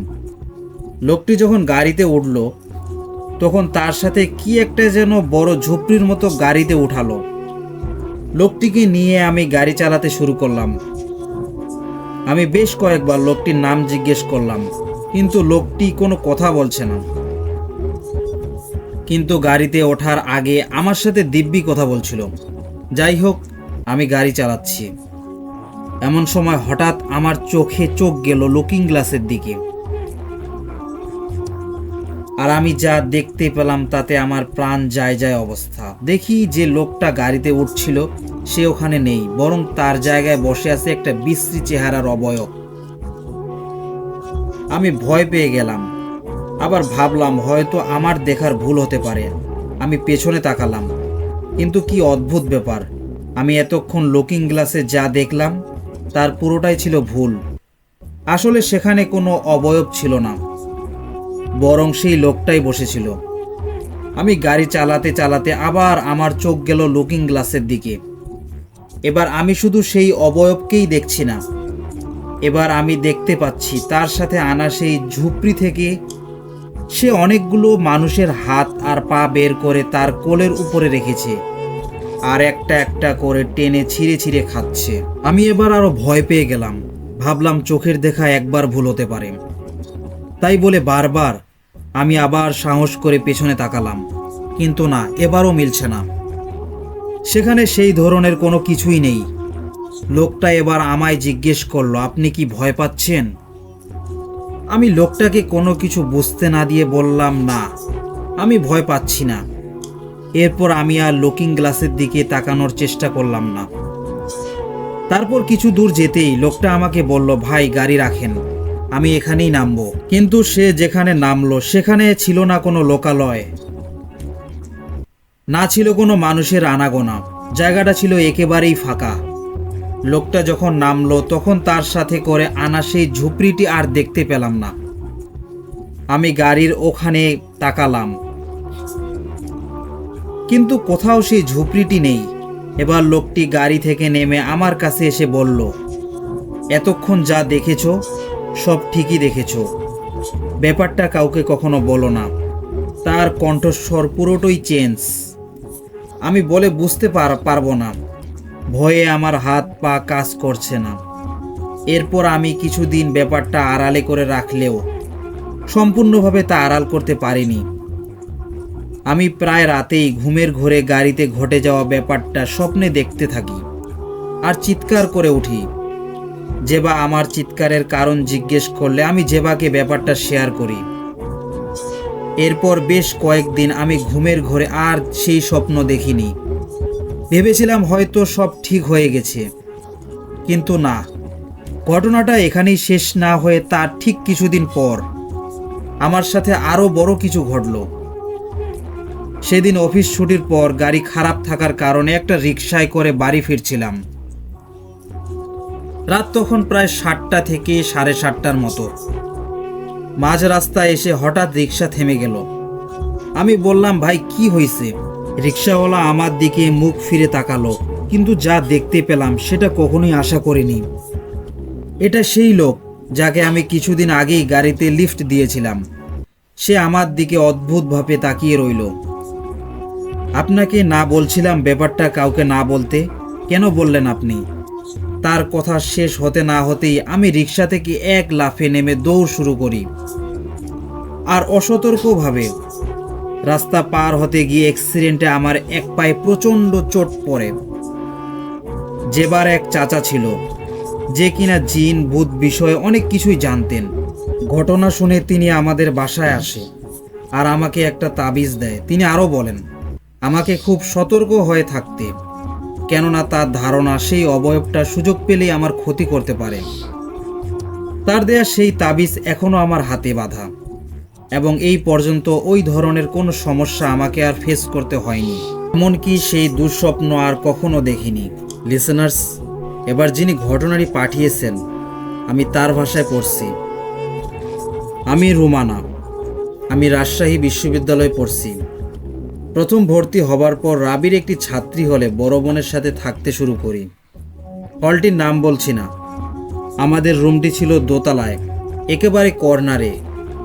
লোকটি যখন গাড়িতে উঠল, তখন তার সাথে কি একটা যেন বড় ঝুপড়ির মতো গাড়িতে উঠালো। লোকটিকে নিয়ে আমি গাড়ি চালাতে শুরু করলাম। আমি বেশ কয়েকবার লোকটির নাম জিজ্ঞেস করলাম, কিন্তু লোকটি কোনো কথা বলছে না। কিন্তু গাড়িতে ওঠার আগে আমার সাথে দিব্যি কথা বলছিল। যাই হোক, আমি গাড়ি চালাচ্ছি। এমন সময় হঠাৎ আমার চোখে চোখ গেল লুকিং গ্লাসের দিকে। আর আমি যা দেখতে পেলাম তাতে আমার প্রাণ যায় যায় অবস্থা। দেখি যে লোকটা গাড়িতে উঠছিল সে ওখানে নেই, বরং তার জায়গায় বসে আছে একটা বিশ্রী চেহারার অবয়ব। আমি ভয় পেয়ে গেলাম। আবার ভাবলাম হয়তো আমার দেখার ভুল হতে পারে। আমি পেছনে তাকালাম, কিন্তু কি অদ্ভুত ব্যাপার, আমি এতক্ষণ লুকিং গ্লাসে যা দেখলাম তার পুরোটাই ছিল ভুল। আসলে সেখানে কোনো অবয়ব ছিল না, বরং সেই লোকটাই বসেছিল। আমি গাড়ি চালাতে চালাতে আবার আমার চোখ গেল লুকিং গ্লাসের দিকে। এবার আমি শুধু সেই অবয়বকেই দেখছি না, এবার আমি দেখতে পাচ্ছি তার সাথে আনা সেই ঝুপড়ি থেকে সে অনেকগুলো মানুষের হাত আর পা বের করে তার কোলের উপরে রেখেছে, আর একটা একটা করে টেনে ছিঁড়ে ছিঁড়ে খাচ্ছে। আমি এবার আরো ভয় পেয়ে গেলাম। ভাবলাম চোখের দেখা একবার ভুল হতে পারে। তাই বলে বারবার আমি আবার সাহস করে পেছনে তাকালাম, কিন্তু না, এবারও মিলছে না। সেখানে সেই ধরনের কোনো কিছুই নেই। লোকটা এবার আমায় জিজ্ঞেস করলো, আপনি কি ভয় পাচ্ছেন? আমি লোকটাকে কোনো কিছু বুঝতে না দিয়ে বললাম, না, আমি ভয় পাচ্ছি না। এরপর আমি আর লুকিং গ্লাসের দিকে তাকানোর চেষ্টা করলাম না। তারপর কিছু দূর যেতেই লোকটা আমাকে বলল, ভাই, গাড়ি রাখেন, আমি এখানেই নামবো। কিন্তু সে যেখানে নামলো সেখানে ছিল না কোনো লোকালয়, না ছিল কোনো মানুষের আনাগোনা। জায়গাটা ছিল একেবারেই ফাঁকা। লোকটা যখন নামলো তখন তার সাথে করে আনা সেই ঝুপড়িটি আর দেখতে পেলাম না। আমি গাড়ির ওখানে তাকালাম, কিন্তু কোথাও সেই ঝুপড়িটি নেই। এবার লোকটি গাড়ি থেকে নেমে আমার কাছে এসে বলল, এতক্ষণ যা দেখেছো সব ঠিকই দেখেছো, ব্যাপারটা কাউকে কখনো বলো না। তার কণ্ঠস্বর পুরোটাই চেঞ্জ। আমি বলে বুঝতে পারবো না, ভয়ে আমার হাত পা কাজ করছে না। এরপর আমি কিছুদিন ব্যাপারটা আড়ালে করে রাখলেও সম্পূর্ণভাবে তা আড়াল করতে পারিনি। আমি প্রায় রাতেই ঘুমের ঘোরে গাড়িতে ঘটে যাওয়া ব্যাপারটা স্বপ্নে দেখতে থাকি আর চিৎকার করে উঠি। জেবা আমার চিৎকারের কারণ জিজ্ঞেস করলে আমি জেবাকে ব্যাপারটা শেয়ার করি। এরপর বেশ কয়েকদিন আমি ঘুমের ঘোরে আর সেই স্বপ্ন দেখিনি। ভেবেছিলাম হয়তো সব ঠিক হয়ে গেছে, কিন্তু না। ঘটনাটা এখানেই শেষ না হয়ে তার ঠিক কিছুদিন পর আমার সাথে আরো বড় কিছু ঘটল। সেদিন অফিস ছুটির পর গাড়ি খারাপ থাকার কারণে একটা রিকশায় করে বাড়ি ফিরছিলাম। রাত তখন প্রায় 7টা থেকে 7:30টার মতো। মাঝ রাস্তায় এসে হঠাৎ রিকশা থেমে গেল। আমি বললাম, ভাই কি হয়েছে? রিকশাওয়ালা আমার দিকে মুখ ফিরে তাকালো, কিন্তু যা দেখতে পেলাম সেটা কখনোই আশা করিনি। এটা সেই লোক যাকে আমি কিছুদিন আগেই গাড়িতে লিফট দিয়েছিলাম। সে আমার দিকে অদ্ভুতভাবে তাকিয়ে রইল। আপনাকে না বলছিলাম ব্যাপারটা কাউকে না বলতে, কেন বললেন আপনি? তার কথা শেষ হতে না হতেই আমি রিকশা থেকে এক লাফে নেমে দৌড় শুরু করি। আর অসতর্কভাবে রাস্তা পার হতে গিয়ে অ্যাক্সিডেন্টে আমার এক পায়ে প্রচণ্ড চোট পড়ে। যেবার এক চাচা ছিল, যে কিনা জিন ভূত বিষয়ে অনেক কিছুই জানতেন। ঘটনা শুনে তিনি আমাদের বাসায় আসে আর আমাকে একটা তাবিজ দেয়। তিনি আরও বলেন আমাকে খুব সতর্ক হয়ে থাকতে, কেননা তার ধারণা সেই অবয়বটা সুযোগ পেলেই আমার ক্ষতি করতে পারে। তার দেয়া সেই তাবিজ এখনো আমার হাতে বাঁধা, এবং এই পর্যন্ত ওই ধরনের কোনো সমস্যা আমাকে আর ফেস করতে হয়নি। এমনকি সেই দুঃস্বপ্ন আর কখনো দেখিনি। লিসেনার্স, এবার যিনি ঘটনাটি পাঠিয়েছেন আমি তার ভাষায় পড়ছি। আমি রুমানা। আমি রাজশাহী বিশ্ববিদ্যালয়ে পড়ছি। প্রথম ভর্তি হবার পর রাবির একটি ছাত্রী হলে বড় বোনের সাথে থাকতে শুরু করি। হলটির নাম বলছি না। আমাদের রুমটি ছিল দোতলায়, একেবারে কর্নারে।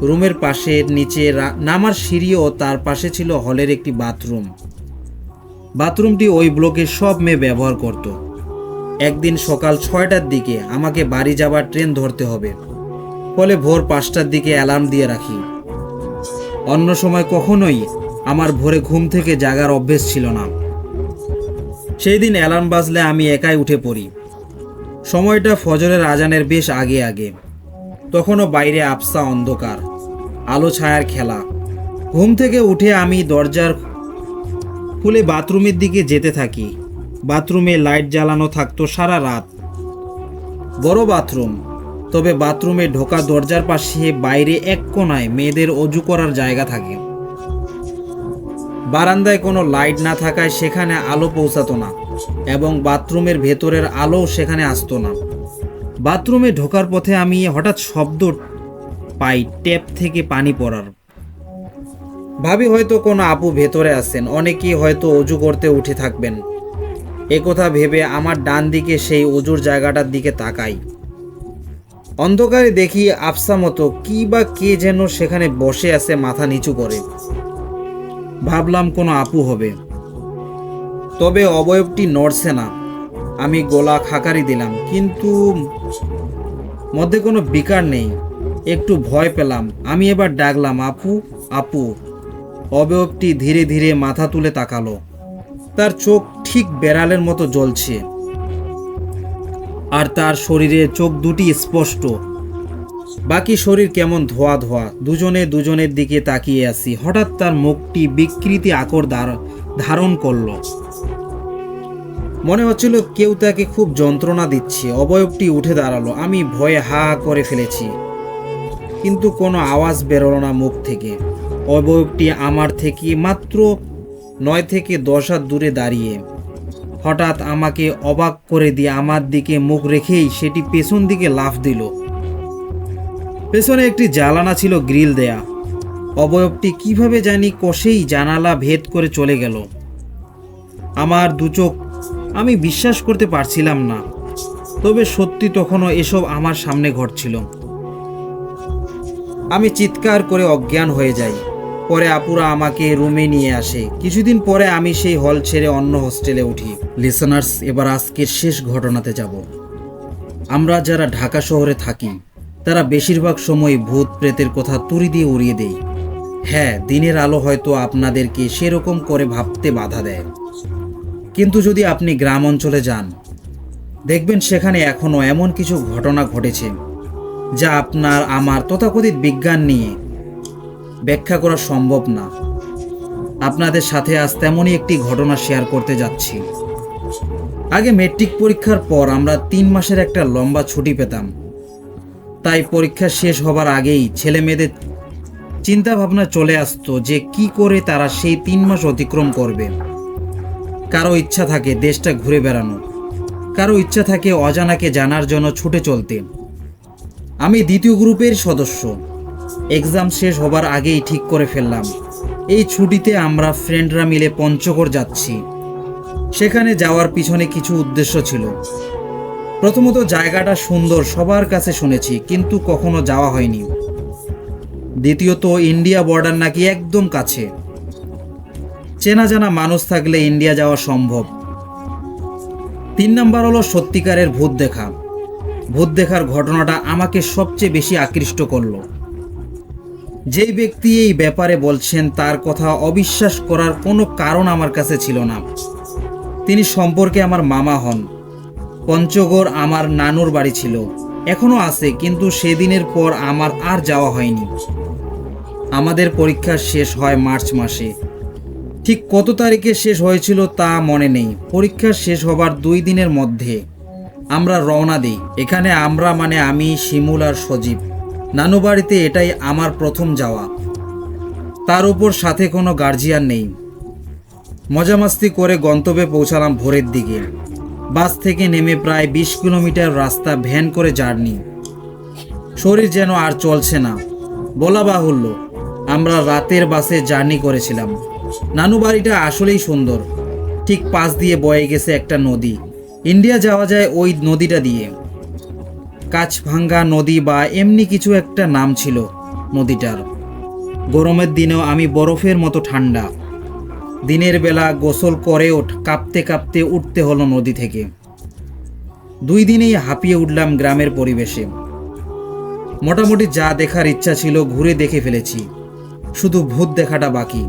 রুমের পাশে নিচে নামার সিঁড়ি ও তার পাশে ছিল হলের একটি বাথরুম। বাথরুমটি ওই ব্লকের সব মেয়ে ব্যবহার করত। একদিন সকাল 6টার দিকে আমাকে বাড়ি যাবার ট্রেন ধরতে হবে, ফলে ভোর 5টার দিকে অ্যালার্ম দিয়ে রাখি। অন্য সময় কখনোই আমার ভোরে ঘুম থেকে জাগার অভ্যেস ছিল না। সেই দিন অ্যালার্ম বাজলে আমি একাই উঠে পড়ি। সময়টা ফজরের আজানের বেশ আগে আগে। তখনও বাইরে আবছা অন্ধকার, আলো ছায়ার খেলা। ঘুম থেকে উঠে আমি দরজার খুলে বাথরুমের দিকে যেতে থাকি। বাথরুমে লাইট জ্বালানো থাকতো সারা রাত। বড় বাথরুম, তবে বাথরুমে ঢোকা দরজার পাশে বাইরে এক কোণায় মেয়েদের অজু করার জায়গা থাকে। বারান্দায় কোনো লাইট না থাকায় সেখানে আলো পৌঁছাতো না, এবং বাথরুমের ভেতরের আলো সেখানে আসতো না। বাথরুমে ঢোকার পথে আমি হঠাৎ শব্দ পাই ট্যাপ থেকে পানি পড়ার। ভাবি হয়তো কোনো আপু ভেতরে আছেন, অনেকেই হয়তো অজু করতে উঠে থাকবেন। একথা ভেবে আমার ডান দিকে সেই অজুর জায়গাটার দিকে তাকাই। অন্ধকারে দেখি আফসা মতো কি বা কে যেন সেখানে বসে আছে মাথা নিচু করে। ভাবলাম কোনো আপু হবে, তবে অবয়বটি নড়ছে না। আমি গলা খাকারি দিলাম, কিন্তু মধ্যে কোনো বিকার নেই। একটু ভয় পেলাম। আমি এবার ডাকলাম, আপু আপু। অবয়বটি ধীরে ধীরে মাথা তুলে তাকালো। তার চোখ ঠিক বেড়ালের মতো জ্বলছে, আর তার শরীরে চোখ দুটি স্পষ্ট, বাকি শরীর কেমন ধোয়া ধোয়া। দুজনে দুজনের দিকে তাকিয়ে আছি। হঠাৎ তার মুখটি বিকৃতি আকর ধারণ করলো। মনে হচ্ছিল কেউ তাকে খুব যন্ত্রণা দিচ্ছে। অবয়বটি উঠে দাঁড়ালো। আমি ভয়ে হা করে ফেলেছি, কিন্তু কোনো আওয়াজ বেরোলো না মুখ থেকে। অবয়বটি আমার থেকে মাত্র 9 থেকে 10 হাত দূরে দাঁড়িয়ে হঠাৎ আমাকে অবাক করে দিয়ে আমার দিকে মুখ রেখেই সেটি পেছন দিকে লাফ দিল। পেছনে একটি জানালা ছিল, গ্রিল দেয়া। অবয়বটি কিভাবে জানি কষেই জানালা ভেদ করে চলে গেল। আমার দু চোখ, আমি বিশ্বাস করতে পারছিলাম না। তবে সত্যি তখনও এসব আমার সামনে ঘটছিল। আমি চিৎকার করে অজ্ঞান হয়ে যাই। পরে আপুরা আমাকে রুমে নিয়ে আসে। কিছুদিন পরে আমি সেই হল ছেড়ে অন্য হোস্টেলে উঠি। লিসেনার্স, এবার আজকের শেষ ঘটনাতে যাব। আমরা যারা ঢাকা শহরে থাকি তারা বেশিরভাগ সময় ভূত প্রেতের কথা তুড়ি দিয়ে উড়িয়ে দেই। হ্যাঁ, দিনের আলো হয়তো আপনাদেরকে সেরকম করে ভাবতে বাধা দেয়, কিন্তু যদি আপনি গ্রাম অঞ্চলে যান, দেখবেন সেখানে এখনো এমন কিছু ঘটনা ঘটেছে যা আপনার আমার তথাকথিত বিজ্ঞান নিয়ে ব্যাখ্যা করা সম্ভব না। আপনাদের সাথে আজ তেমনই একটি ঘটনা শেয়ার করতে যাচ্ছি। আগে মেট্রিক পরীক্ষার পর আমরা 3 মাসের একটা লম্বা ছুটি পেতাম। তাই পরীক্ষা শেষ হবার আগেই ছেলে মেয়েদের চিন্তা ভাবনা চলে আসতো যে কি করে তারা সেই 3 মাস অতিক্রম করবে। কারো ইচ্ছা থাকে দেশটা ঘুরে বেড়ানো, কারো ইচ্ছা থাকে অজানাকে জানার জন্য ছুটে চলতে। আমি দ্বিতীয় গ্রুপের সদস্য। এক্সাম শেষ হবার আগেই ঠিক করে ফেললাম এই ছুটিতে আমরা ফ্রেন্ডরা মিলে পঞ্চগড় যাচ্ছি। সেখানে যাওয়ার পিছনে কিছু উদ্দেশ্য ছিল। প্রথমত জায়গাটা সুন্দর সবার কাছে শুনেছি, কিন্তু কখনো যাওয়া হয়নি। দ্বিতীয়ত ইন্ডিয়া বর্ডার নাকি একদম কাছে, চেনা জানা মানুষ থাকলে ইন্ডিয়া যাওয়া সম্ভব। 3 নাম্বার হলো সত্যিকারের ভূত দেখা। ভূত দেখার ঘটনাটা আমাকে সবচেয়ে বেশি আকৃষ্ট করলো। যেই ব্যক্তি এই ব্যাপারে বলছেন তার কথা অবিশ্বাস করার কোনো কারণ আমার কাছে ছিল না। তিনি সম্পর্কে আমার মামা হন। পঞ্চগড় আমার নানুর বাড়ি ছিল, এখনো আছে, কিন্তু সেদিনের পর আমার আর যাওয়া হয়নি। আমাদের পরীক্ষা শেষ হয় মার্চ মাসে। ঠিক কত তারিখে শেষ হয়েছিল তা মনে নেই। পরীক্ষা শেষ হবার 2 দিনের মধ্যে আমরা রওনা দিই। এখানে আমরা মানে আমি, শিমুল আর সজীব। নানু বাড়িতে এটাই আমার প্রথম যাওয়া, তার উপর সাথে কোনো গার্জিয়ান নেই। মজামাস্তি করে গন্তব্যে পৌঁছালাম ভোরের দিকে। বাস থেকে নেমে প্রায় 20 কিলোমিটার রাস্তা ভ্যান করে জার্নি। শরীর যেন আর চলছে না। বলা বাহুল্য আমরা রাতের বাসে জার্নি করেছিলাম। নানু বাড়িটা আসলেই সুন্দর। ঠিক পাশ দিয়ে বয়ে গেছে একটা নদী। ইন্ডিয়া যাওয়া যায় ওই নদীটা দিয়ে। কাছভাঙ্গা নদী বা এমনি কিছু একটা নাম ছিল নদীটার। গরমের দিনেও আমি বরফের মতো ঠান্ডা। দিনের বেলা গোসল করেও কাঁপতে কাঁপতে উঠতে হলো নদী থেকে। 2 দিনেই হাঁপিয়ে উঠলাম গ্রামের পরিবেশে। মোটামুটি যা দেখার ইচ্ছা ছিল ঘুরে দেখে ফেলেছি, শুধু ভূত দেখাটা বাকি।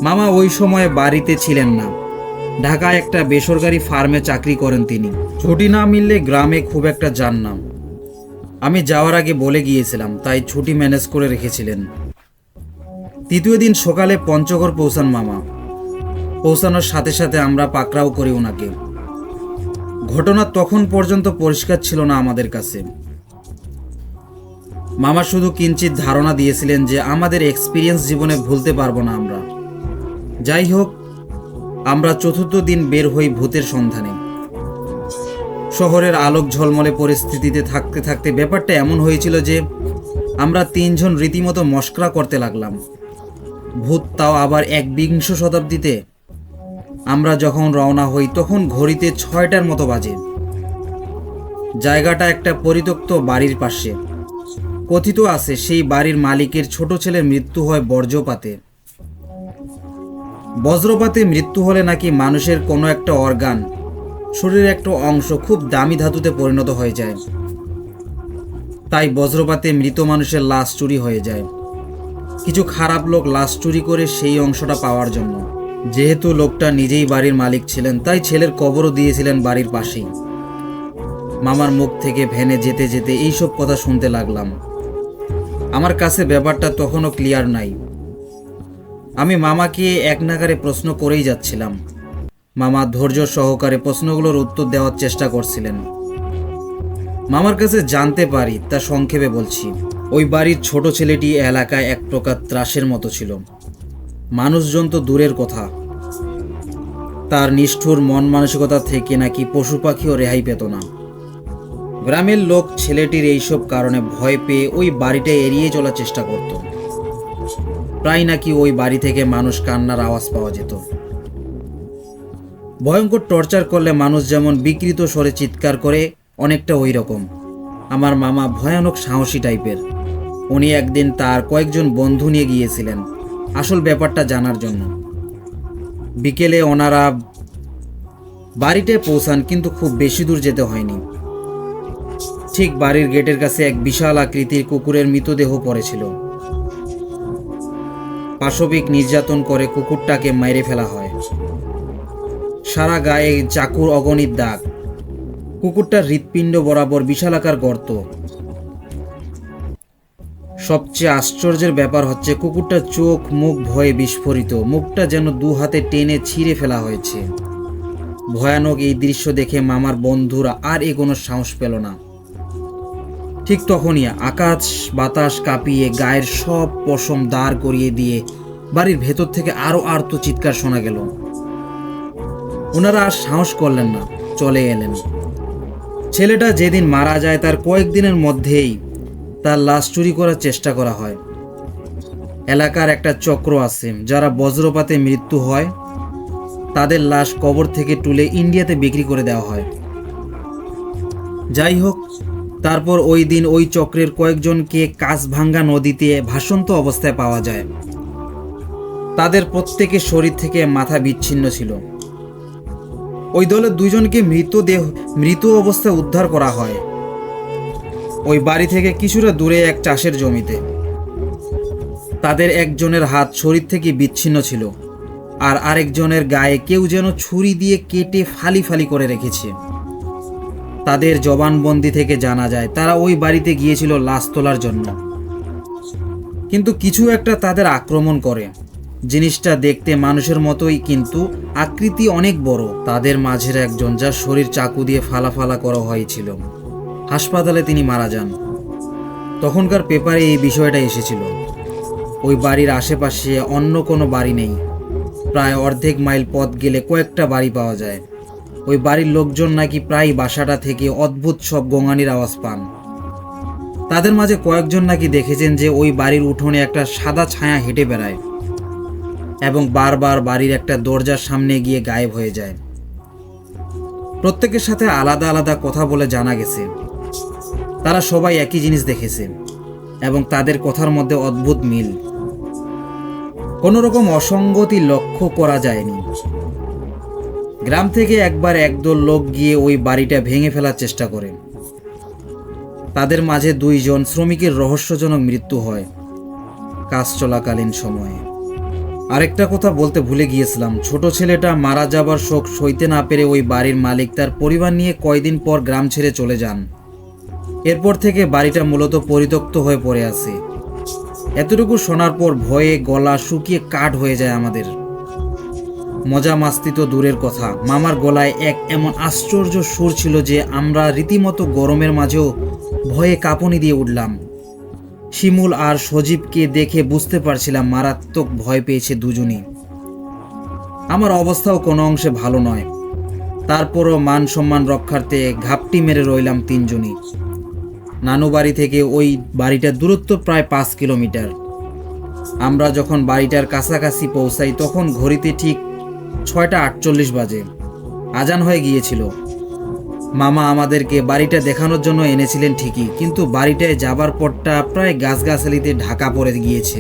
মামা ওই সময় বাড়িতে ছিলেন না, ঢাকায় একটা বেসরকারি ফার্মে চাকরি করেন তিনি। ছুটি না মিললে গ্রামে খুব একটা যান না। আমি যাওয়ার আগে বলে গিয়েছিলাম, তাই ছুটি ম্যানেজ করে রেখেছিলেন। 3য় দিন সকালে পঞ্চগড় পৌঁছান মামা। পৌঁছানোর সাথে সাথে আমরা পাকড়াও করি ওনাকে। ঘটনা তখন পর্যন্ত পরিষ্কার ছিল না আমাদের কাছে। মামা শুধু কিঞ্চিত ধারণা দিয়েছিলেন যে আমাদের এক্সপিরিয়েন্স জীবনে ভুলতে পারবো না আমরা। যাই হোক, আমরা 4র্থ দিন বের হই ভূতের সন্ধানে। শহরের আলোক ঝলমলে পরিস্থিতিতে থাকতে থাকতে ব্যাপারটা এমন হয়েছিল যে আমরা 3 জন রীতিমতো মশকরা করতে লাগলাম। ভূত, তাও আবার 21 শতাব্দীতে। আমরা যখন রওনা হই তখন ঘড়িতে 6টার মতো বাজে। জায়গাটা একটা পরিত্যক্ত বাড়ির পাশে। কথিত আছে সেই বাড়ির মালিকের ছোট ছেলের মৃত্যু হয় বজ্রপাতে মৃত্যু হলে নাকি মানুষের কোনো একটা অর্গান, শরীরের একটা অংশ খুব দামি ধাতুতে পরিণত হয়ে যায়। তাই বজ্রপাতে মৃত মানুষের লাশ চুরি হয়ে যায়। কিছু খারাপ লোক লাশ চুরি করে সেই অংশটা পাওয়ার জন্য। যেহেতু লোকটা নিজেই বাড়ির মালিক ছিলেন, তাই ছেলের কবরও দিয়েছিলেন বাড়ির পাশেই। মামার মুখ থেকে ভ্যানে যেতে যেতে এইসব কথা শুনতে লাগলাম। আমার কাছে ব্যাপারটা তখনও ক্লিয়ার নাই। আমি মামাকে এক নাগারে প্রশ্ন করেই যাচ্ছিলাম। মামা ধৈর্য সহকারে প্রশ্নগুলোর উত্তর দেওয়ার চেষ্টা করছিলেন। মামার কাছে জানতে পারি, তা সংক্ষেপে বলছি। ওই বাড়ির ছোট ছেলেটি এলাকায় এক প্রকার ত্রাসের মতো ছিল। মানুষজন তো দূরের কথা, তার নিষ্ঠুর মন মানসিকতা থেকে নাকি পশু পাখিও রেহাই পেত না। গ্রামের লোক ছেলেটির এইসব কারণে ভয় পেয়ে ওই বাড়িটা এড়িয়ে চলার চেষ্টা করত। প্রায় নাকি ওই বাড়ি থেকে মানুষ কান্নার আওয়াজ পাওয়া যেত। ভয়ঙ্কর টর্চার করলে মানুষ যেমন বিকৃত স্বরে চিৎকার করে, অনেকটা ওই রকম। আমার মামা ভয়ানক সাহসী টাইপের। উনি একদিন তার কয়েকজন বন্ধু নিয়ে গিয়েছিলেন আসল ব্যাপারটা জানার জন্য। বিকেলে ওনারা বাড়িতে পৌঁছান, কিন্তু খুব বেশি দূর যেতে হয়নি। ঠিক বাড়ির গেটের কাছে এক বিশাল আকৃতির কুকুরের মৃতদেহ পড়েছিল। পাশবিক নির্যাতন করে কুকুরটাকে মেরে ফেলা হয়। সারা গায়ে চাকুর অগণিত দাগ। কুকুরটার হৃৎপিণ্ড বরাবর বিশালাকার গর্ত। সবচেয়ে আশ্চর্যের ব্যাপার হচ্ছে কুকুরটার চোখ মুখ ভয়ে বিস্ফোরিত। মুখটা যেন 2 হাতে টেনে ছিঁড়ে ফেলা হয়েছে। ভয়ানক এই দৃশ্য দেখে মামার বন্ধুরা আর এগোনোর সাহস পেল না। ঠিক তখনই আকাশ বাতাস কাঁপিয়ে গায়ের সব পশম দাঁড় করিয়ে দিয়ে বাড়ির ভেতর থেকে আরো আর্ত চিৎকার শোনা গেল। ওনারা আর সাহস করলেন না, চলে এলেন। ছেলেটা যেদিন মারা যায় তার কয়েকদিনের মধ্যেই তার লাশ চুরি করার চেষ্টা করা হয়। এলাকার একটা চক্র আছে, যারা বজ্রপাতে মৃত্যু হয় তাদের লাশ কবর থেকে তুলে ইন্ডিয়াতে বিক্রি করে দেওয়া হয়। যাই হোক, তারপর ওই দিন ওই চক্রের কয়েকজনকে কাঁচভাঙ্গা নদীতে ভাসন্ত অবস্থায় পাওয়া যায়। তাদের প্রত্যেকের শরীর থেকে মাথা বিচ্ছিন্ন ছিল। ওই দলের দুইজনকে মৃত অবস্থায় উদ্ধার করা হয় ওই বাড়ি থেকে কিছুটা দূরে এক চাষের জমিতে। তাদের একজনের হাত শরীর থেকে বিচ্ছিন্ন ছিল, আর আরেকজনের গায়ে কেউ যেন ছুরি দিয়ে কেটে ফালি ফালি করে রেখেছে। তাদের জবানবন্দি থেকে জানা যায় তারা ওই বাড়িতে গিয়েছিল লাশ তোলার জন্য, কিন্তু কিছু একটা তাদের আক্রমণ করে। জিনিসটা দেখতে মানুষের মতোই, কিন্তু আকৃতি অনেক বড়। তাদের মাঝের একজন, যার শরীর চাকু দিয়ে ফালা ফালা করা হয়েছিল, হাসপাতালে তিনি মারা যান। তখনকার পেপারে এই বিষয়টা এসেছিল। ওই বাড়ির আশেপাশে অন্য কোনো বাড়ি নেই। প্রায় অর্ধেক মাইল পথ গেলে কয়েকটা বাড়ি পাওয়া যায়। ওই বাড়ির লোকজন নাকি প্রায় বাসাটা থেকে অদ্ভুত সব গোঙানির আওয়াজ পান। তাদের মাঝে কয়েকজন নাকি দেখেছেন যে ওই বাড়ির উঠোনে একটা সাদা ছায়া হেঁটে বেড়ায় এবং বারবার বাড়ির একটা দরজার সামনে গিয়ে গায়েব হয়ে যায়। প্রত্যেকের সাথে আলাদা আলাদা কথা বলে জানা গেছে তারা সবাই একই জিনিস দেখেছে এবং তাদের কথার মধ্যে অদ্ভুত মিল। কোনো রকম অসঙ্গতি লক্ষ্য করা যায়নি। গ্রাম থেকে একবার একদল লোক গিয়ে ওই বাড়িটা ভেঙে ফেলার চেষ্টা করে। তাদের মাঝে দুইজন শ্রমিকের রহস্যজনক মৃত্যু হয় কাজ চলাকালীন সময়ে। আরেকটা কথা বলতে ভুলে গিয়েছিলাম, ছোট ছেলেটা মারা যাবার শোক সইতে না পেরে ওই বাড়ির মালিক তার পরিবার নিয়ে কয়দিন পর গ্রাম ছেড়ে চলে যান। এরপর থেকে বাড়িটা মূলত পরিত্যক্ত হয়ে পড়ে আছে। এতটুকু শোনার পর ভয়ে গলা শুকিয়ে কাঠ হয়ে যায় আমাদের। মজা মাস্তি তো দূরের কথা, মামার গলায় এক এমন আশ্চর্য সুর ছিল যে আমরা রীতিমতো গরমের মাঝেও ভয়ে কাঁপুনি দিয়ে উঠলাম। শিমুল আর সজীবকে দেখে বুঝতে পারছিলাম মারাত্মক ভয় পেয়েছে দুজনই। আমার অবস্থাও কোনো অংশে ভালো নয়। তারপরও মান সম্মান রক্ষার্থে ঘাপটি মেরে রইলাম তিনজনই। নানু বাড়ি থেকে ওই বাড়িটার দূরত্ব প্রায় 5 কিলোমিটার। আমরা যখন বাড়িটার কাছাকাছি পৌঁছাই তখন ঘড়িতে ঠিক 6:48 বাজে। আজান হয়ে গিয়েছিল। মামা আমাদেরকে বাড়িটা দেখানোর জন্য এনেছিলেন ঠিকই, কিন্তু বাড়িটায় যাবার পথটা প্রায় গাছগাছালিতে ঢাকা পড়ে গিয়েছে।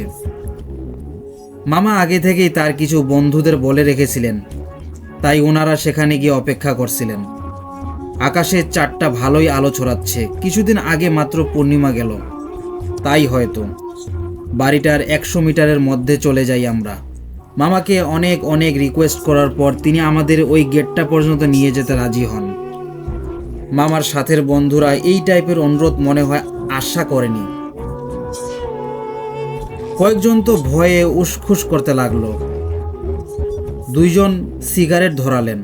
মামা আগে থেকেই তার কিছু বন্ধুদের বলে রেখেছিলেন, তাই ওনারা সেখানে গিয়ে অপেক্ষা করছিলেন। আকাশে চারটা ভালোই আলো ছড়াচ্ছে। কিছুদিন আগে মাত্র পূর্ণিমা গেল, তাই হয়তো। বাড়িটার 100 মিটারের মধ্যে চলে যাই আমরা। মামাকে অনেক অনেক রিকোয়েস্ট করার পর তিনি আমাদের ওই গেটটা পর্যন্ত নিয়ে যেতে রাজি হন। মামার সাথের বন্ধুরা এই টাইপের অনুরোধ মনে হয় আশা করেনি। কয়েকজন তো ভয়ে উসখুস করতে লাগলো। দুইজন সিগারেট ধরালেন।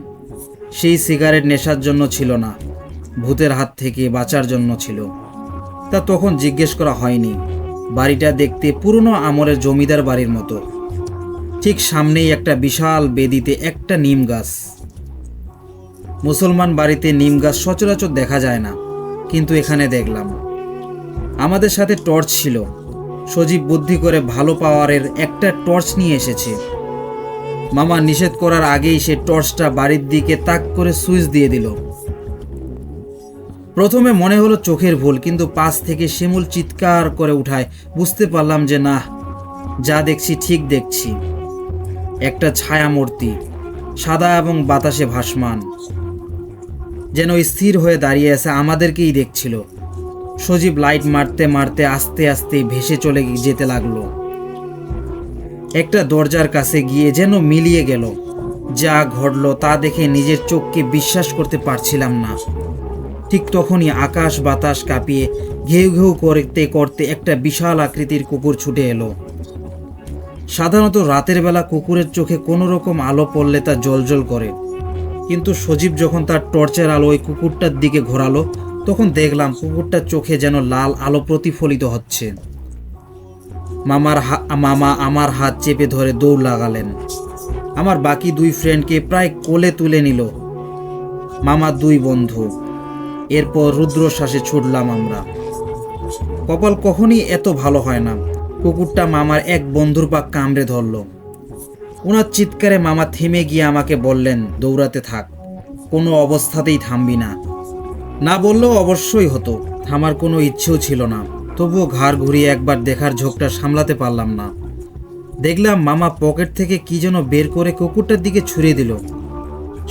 সেই সিগারেট নেশার জন্য ছিল না, ভূতের হাত থেকে বাঁচার জন্য ছিল। তা তখন জিজ্ঞেস করা হয়নি। বাড়িটা দেখতে পুরনো আমলের জমিদার বাড়ির মতো। ঠিক সামনেই একটা বিশাল বেদিতে একটা নিম গাছ। মুসলমান বাড়িতে নিম গাছ সচরাচর দেখা যায় না, কিন্তু এখানে দেখলাম। আমাদের সাথে টর্চ ছিল। সজীব বুদ্ধি করে ভালো পাওয়ারের একটা টর্চ নিয়ে এসেছে। মামা নিষেধ করার আগেই সে টর্চটা বাড়ির দিকে তাক করে সুইচ দিয়ে দিল। প্রথমে মনে হলো চোখের ভুল, কিন্তু পাশ থেকে শিমুল চিৎকার করে উঠায় বুঝতে পারলাম যে না, যা দেখছি ঠিক দেখছি। একটা ছায়া মূর্তি, সাদা এবং বাতাসে ভাসমান, যেন স্থির হয়ে দাঁড়িয়ে আছে, আমাদেরকেই দেখছিল। সজীব লাইট মারতে মারতে আস্তে আস্তে ভেসে চলে যেতে লাগলো। একটা দরজার কাছে গিয়ে যেন মিলিয়ে গেল। যা ঘটলো তা দেখে নিজের চোখকে বিশ্বাস করতে পারছিলাম না। ঠিক তখনই আকাশ বাতাস কাঁপিয়ে ঘেউ ঘেউ করতে করতে একটা বিশাল আকৃতির কুকুর ছুটে এলো। সাধারণত রাতের বেলা কুকুরের চোখে কোনো রকম আলো পড়লে তা জ্বলজ্বল করে, কিন্তু সজীব যখন তার টর্চের আলো ওই কুকুরটার দিকে ঘোরালো, তখন দেখলাম কুকুরটার চোখে যেন লাল আলো প্রতিফলিত হচ্ছে। মামা আমার হাত চেপে ধরে দৌড় লাগালেন। আমার বাকি দুই ফ্রেন্ডকে প্রায় কোলে তুলে নিল মামার দুই বন্ধু। এরপর রুদ্রশ্বাসে ছুটলাম আমরা। কপাল কখনই এত ভালো হয় না। কুকুরটা মামার এক বন্ধুর পা কামড়ে ধরল। ওনার চিৎকারে মামা থেমে গিয়ে আমাকে বললেন, দৌড়াতে থাক, কোনো অবস্থাতেই থামবি না। না বললেও অবশ্যই হতো, থামার কোনো ইচ্ছেও ছিল না। তবুও ঘাড় ঘুরিয়ে একবার দেখার ঝোঁকটা সামলাতে পারলাম না। দেখলাম মামা পকেট থেকে কি যেন বের করে কুকুরটার দিকে ছুঁড়ে দিল।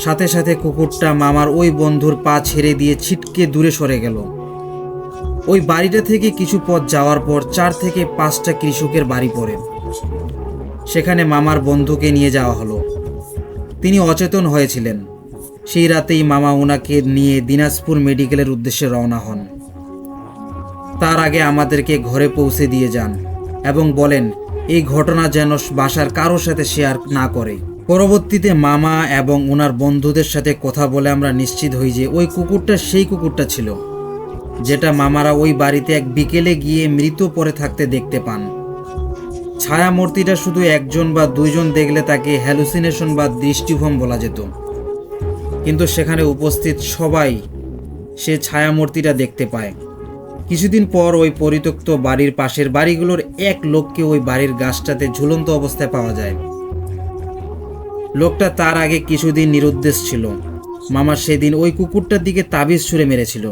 সাথে সাথে কুকুরটা মামার ওই বন্ধুর পা ছেড়ে দিয়ে ছিটকে দূরে সরে গেল। ওই বাড়িটা থেকে কিছু পথ যাওয়ার পর 4 থেকে 5টা কৃষকের বাড়ি পড়ে। সেখানে মামার বন্ধুকে নিয়ে যাওয়া হলো। তিনি অচেতন হয়েছিলেন। সেই রাতেই মামা ওনাকে নিয়ে দিনাজপুর মেডিকেলের উদ্দেশ্যে রওনা হন। তার আগে আমাদেরকে ঘরে পৌঁছে দিয়ে যান এবং বলেন এই ঘটনা যেন বাসার কারোর সাথে শেয়ার না করে। পরবর্তীতে মামা এবং ওনার বন্ধুদের সাথে কথা বলে আমরা নিশ্চিত হই যে ওই কুকুরটা সেই কুকুরটা ছিল যেটা মামারা ওই বাড়িতে এক বিকেলে গিয়ে মৃত পড়ে থাকতে দেখতে পান। ছায়ামূর্তিটা শুধু একজন বা দুইজন দেখলে তাকে হ্যালুসিনেশন বা দৃষ্টিভ্রম বলা যেত, কিন্তু সেখানে উপস্থিত সবাই সে ছায়ামূর্তিটা দেখতে পায়। কিছুদিন পর ওই পরিত্যক্ত বাড়ির পাশের বাড়িগুলোর এক লোককে ওই বাড়ির গাছটাতে ঝুলন্ত অবস্থায় পাওয়া যায়। লোকটা তার আগে কিছুদিন নিরুদ্দেশ ছিল। মামা সেদিন ওই কুকুরটার দিকে তাবিজ ছুঁড়ে মেরেছিল।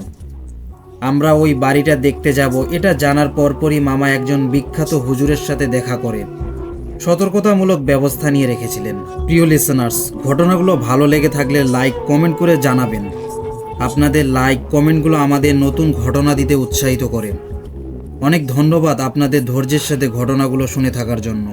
আমরা ওই বাড়িটা দেখতে যাব এটা জানার পরপরই মামা একজন বিখ্যাত হুজুরের সাথে দেখা করে সতর্কতামূলক ব্যবস্থা নিয়ে রেখেছিলেন। প্রিয় লিসেনার্স, ঘটনাগুলো ভালো লেগে থাকলে লাইক কমেন্ট করে জানাবেন। আপনাদের লাইক কমেন্টগুলো আমাদের নতুন ঘটনা দিতে উৎসাহিত করে। অনেক ধন্যবাদ আপনাদের ধৈর্যের সাথে ঘটনাগুলো শুনে থাকার জন্য।